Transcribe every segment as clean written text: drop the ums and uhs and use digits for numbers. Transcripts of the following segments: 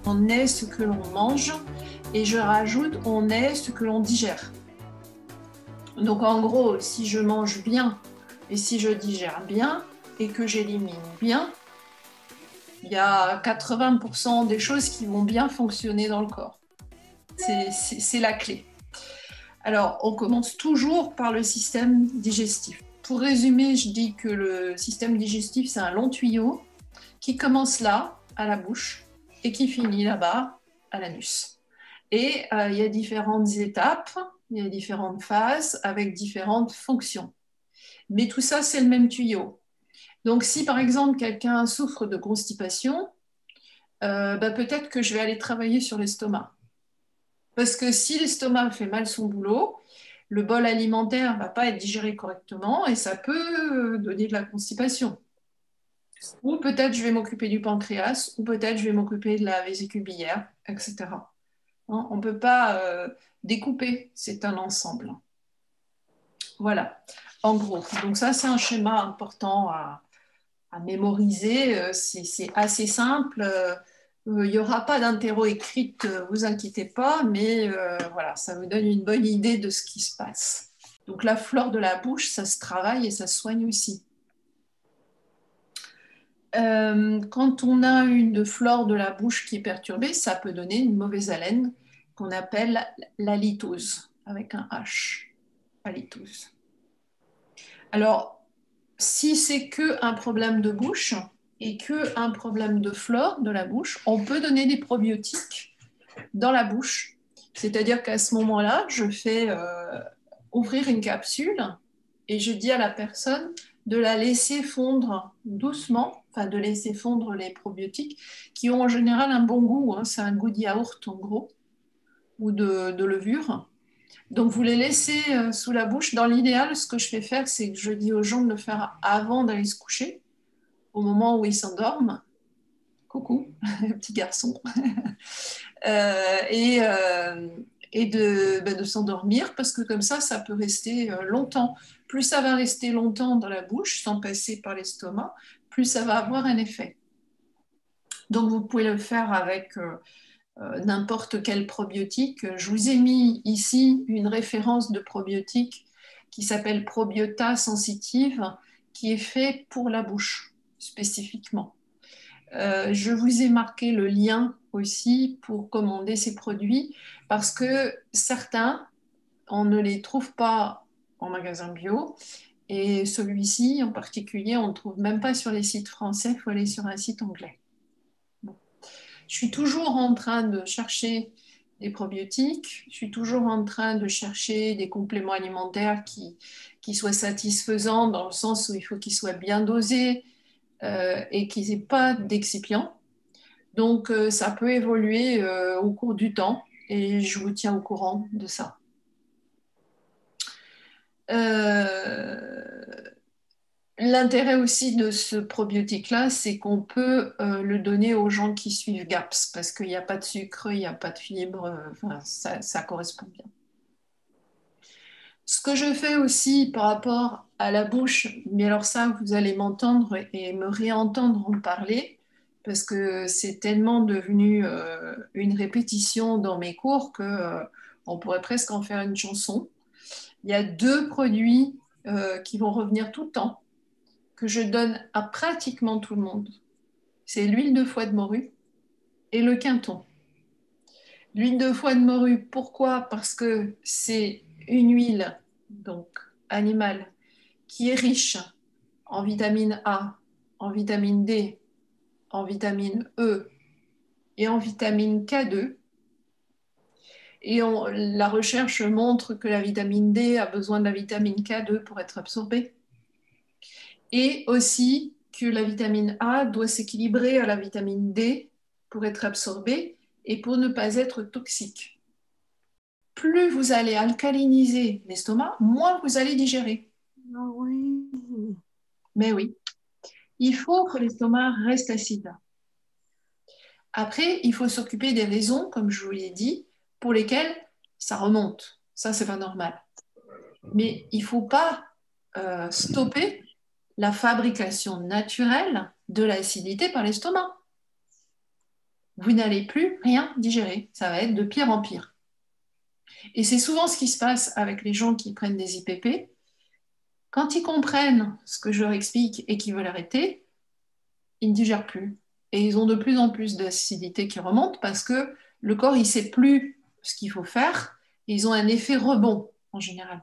On est ce que l'on mange et je rajoute on est ce que l'on digère. Donc en gros, si je mange bien et si je digère bien et que j'élimine bien, il y a 80% des choses qui vont bien fonctionner dans le corps. C'est la clé. Alors, on commence toujours par le système digestif. Pour résumer, je dis que le système digestif, c'est un long tuyau qui commence là, à la bouche, et qui finit là-bas, à l'anus. Et il y a différentes étapes, il y a différentes phases avec différentes fonctions. Mais tout ça, c'est le même tuyau. Donc, si par exemple quelqu'un souffre de constipation, peut-être que je vais aller travailler sur l'estomac. Parce que si l'estomac fait mal son boulot, le bol alimentaire ne va pas être digéré correctement et ça peut donner de la constipation. Ou peut-être je vais m'occuper du pancréas, ou peut-être je vais m'occuper de la vésicule biliaire, etc. Hein, on ne peut pas découper, c'est un ensemble. Voilà, en gros. Donc ça, c'est un schéma important à mémoriser. C'est assez simple. Il n'y aura pas d'interro écrite, vous inquiétez pas, mais voilà, ça vous donne une bonne idée de ce qui se passe. Donc la flore de la bouche, ça se travaille et ça se soigne aussi. Quand on a une flore de la bouche qui est perturbée, ça peut donner une mauvaise haleine qu'on appelle l'halitose, avec un H, halitose. Alors, si c'est qu'un problème de bouche et qu'un problème de flore de la bouche, on peut donner des probiotiques dans la bouche. C'est-à-dire qu'à ce moment-là, je fais ouvrir une capsule et je dis à la personne de la laisser fondre doucement, enfin de laisser fondre les probiotiques qui ont en général un bon goût, hein, c'est un goût de yaourt en gros, ou de levure. Donc vous les laissez sous la bouche. Dans l'idéal, ce que je fais faire, c'est que je dis aux gens de le faire avant d'aller se coucher, au moment où ils s'endorment. Coucou, petit garçon. Euh, et euh, et de s'endormir parce que comme ça peut rester longtemps. Plus ça va rester longtemps dans la bouche sans passer par l'estomac, plus ça va avoir un effet. Donc vous pouvez le faire avec n'importe quel probiotique. Je vous ai mis ici une référence de probiotique qui s'appelle Probiota Sensitive, qui est fait pour la bouche spécifiquement. Je vous ai marqué le lien aussi pour commander ces produits parce que certains, on ne les trouve pas en magasin bio et celui-ci en particulier, on ne le trouve même pas sur les sites français, il faut aller sur un site anglais. Bon. Je suis toujours en train de chercher des probiotiques, je suis toujours en train de chercher des compléments alimentaires qui soient satisfaisants dans le sens où il faut qu'ils soient bien dosés et qu'ils n'aient pas d'excipients. Donc, ça peut évoluer au cours du temps et je vous tiens au courant de ça. Euh, L'intérêt aussi de ce probiotique-là, c'est qu'on peut le donner aux gens qui suivent GAPS parce qu'il n'y a pas de sucre, il n'y a pas de fibres, enfin, ça correspond bien. Ce que je fais aussi par rapport à la bouche, mais alors ça, vous allez m'entendre et me réentendre en parler, parce que c'est tellement devenu une répétition dans mes cours que on pourrait presque en faire une chanson. Il y a deux produits qui vont revenir tout le temps, que je donne à pratiquement tout le monde. C'est l'huile de foie de morue et le quinton. L'huile de foie de morue, pourquoi? Parce que c'est une huile donc animale qui est riche en vitamine A, en vitamine D, en vitamine E et en vitamine K2. Et la recherche montre que la vitamine D a besoin de la vitamine K2 pour être absorbée. Et aussi que la vitamine A doit s'équilibrer à la vitamine D pour être absorbée et pour ne pas être toxique. Plus vous allez alcaliniser l'estomac, moins vous allez digérer. Ah oui. Mais oui, il faut que l'estomac reste acide. Après, il faut s'occuper des raisons, comme je vous l'ai dit, pour lesquelles ça remonte. Ça, c'est pas normal. Mais il ne faut pas stopper la fabrication naturelle de l'acidité par l'estomac. vous n'allez plus rien digérer. Ça va être de pire en pire. Et c'est souvent ce qui se passe avec les gens qui prennent des IPP. Quand ils comprennent ce que je leur explique et qu'ils veulent arrêter, ils ne digèrent plus. Et ils ont de plus en plus d'acidité qui remonte parce que le corps, il ne sait plus ce qu'il faut faire. Et ils ont un effet rebond en général.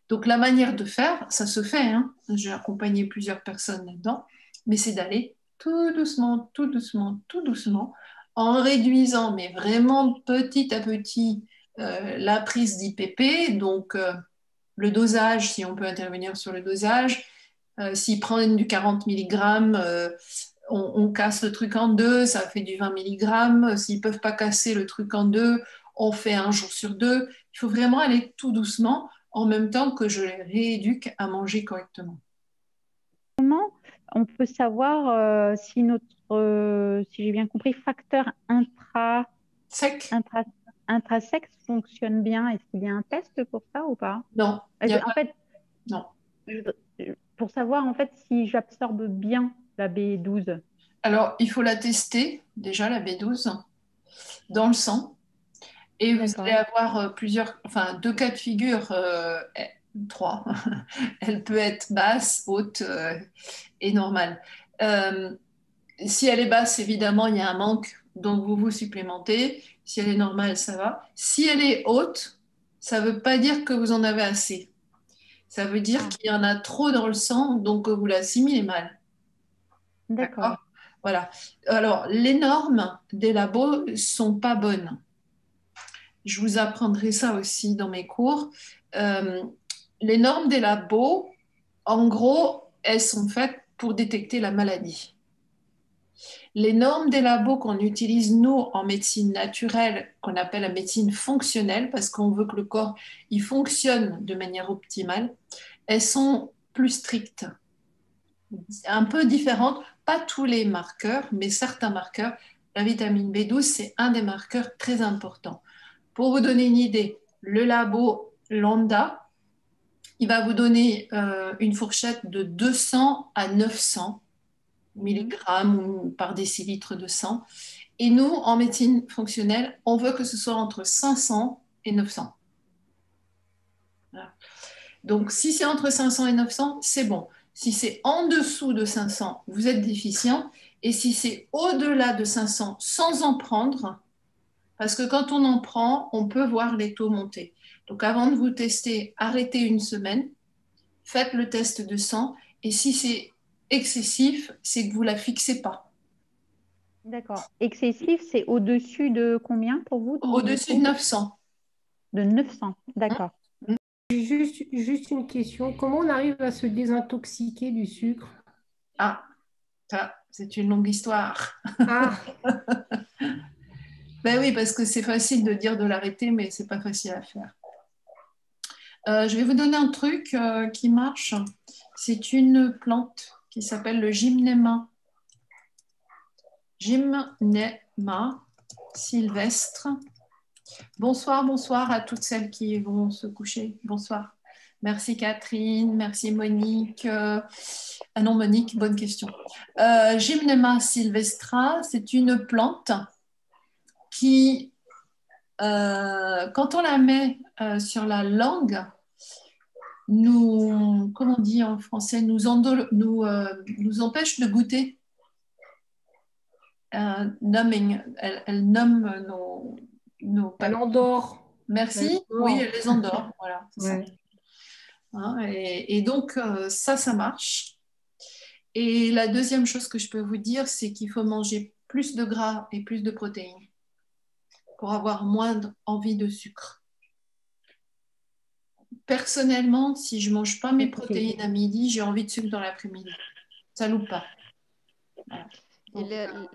Donc la manière de faire, ça se fait, hein. J'ai accompagné plusieurs personnes là-dedans, mais c'est d'aller tout doucement, tout doucement, tout doucement, en réduisant, mais vraiment petit à petit, la prise d'IPP, donc le dosage, si on peut intervenir sur le dosage. S'ils prennent du 40 mg, on casse le truc en deux, ça fait du 20 mg. S'ils ne peuvent pas casser le truc en deux, on fait un jour sur deux. Il faut vraiment aller tout doucement en même temps que je les rééduque à manger correctement. On peut savoir si notre, si j'ai bien compris, facteur Sec? intra, intrasexe fonctionne bien. Est-ce qu'il y a un test pour ça ou pas? Non, il n'y a pas. En fait, Non. pour savoir en fait si j'absorbe bien la B12. Alors, il faut la tester, déjà, la B12, dans le sang. Et vous allez D'accord. avoir deux cas de figure, trois. Elle peut être basse, haute et normale. Euh, Si elle est basse, évidemment, il y a un manque, donc vous vous supplémentez. Si elle est normale, ça va. Si elle est haute, ça ne veut pas dire que vous en avez assez. Ça veut dire Ah, qu'il y en a trop dans le sang, donc que vous l'assimilez mal. D'accord? d'accord. Voilà. Alors, les normes des labos sont pas bonnes. Je vous apprendrai ça aussi dans mes cours. Euh, les normes des labos, en gros, elles sont faites pour détecter la maladie. Les normes des labos qu'on utilise, nous, en médecine naturelle, qu'on appelle la médecine fonctionnelle, parce qu'on veut que le corps il fonctionne de manière optimale, elles sont plus strictes, un peu différentes. Pas tous les marqueurs, mais certains marqueurs. La vitamine B12, c'est un des marqueurs très importants. Pour vous donner une idée, le labo Lambda, il va vous donner une fourchette de 200 à 900 Mhm. milligrammes par décilitre de sang. Et nous, en médecine fonctionnelle, on veut que ce soit entre 500 et 900. Voilà. Donc, si c'est entre 500 et 900, c'est bon. Si c'est en dessous de 500, vous êtes déficient. Et si c'est au-delà de 500, sans en prendre, parce que quand on en prend, on peut voir les taux monter. Donc, avant de vous tester, arrêtez une semaine, faites le test de sang. Et si c'est excessif, c'est que vous ne la fixez pas. D'accord. Excessif, c'est au-dessus de combien pour vous du Au-dessus de coup? 900. De 900. D'accord. J'ai juste une question. Comment on arrive à se désintoxiquer du sucre? Ah, ça, c'est une longue histoire. Ah, Ben oui, parce que c'est facile de dire de l'arrêter, mais c'est pas facile à faire. Je vais vous donner un truc qui marche. C'est une plante qui s'appelle le gymnéma. Gymnéma sylvestre. Bonsoir, bonsoir à toutes celles qui vont se coucher. Bonsoir. Merci Catherine, merci Monique. Ah non, Monique, bonne question. Gymnema sylvestra, c'est une plante qui, quand on la met sur la langue, nous, comment on dit en français, nous empêche de goûter. Numbing, elle nomme nos elle papilles. endort. Elle Merci, oui, endort. elle les endort, voilà, c'est ça. Ouais. Hein, et donc, ça marche. Et la deuxième chose que je peux vous dire, c'est qu'il faut manger plus de gras et plus de protéines pour avoir moins envie de sucre. Personnellement, si je ne mange pas mes Ok. protéines à midi, j'ai envie de sucre dans l'après-midi. Ça loupe pas. Voilà. Et Donc,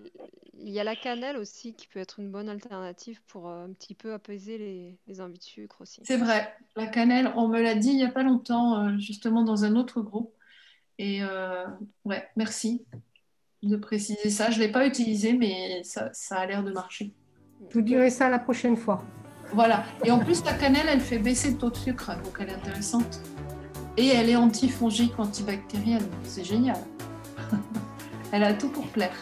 il y a la cannelle aussi qui peut être une bonne alternative pour un petit peu apaiser les envies de sucre aussi. c'est vrai, la cannelle, on me l'a dit il n'y a pas longtemps, justement dans un autre groupe. Et ouais, merci de préciser ça. Je ne l'ai pas utilisé, mais ça a l'air de marcher. Je vous dirai ça la prochaine fois. Voilà. Et en plus, la cannelle, elle fait baisser le taux de sucre, donc elle est intéressante. Et elle est antifongique, antibactérienne. C'est génial. Elle a tout pour plaire.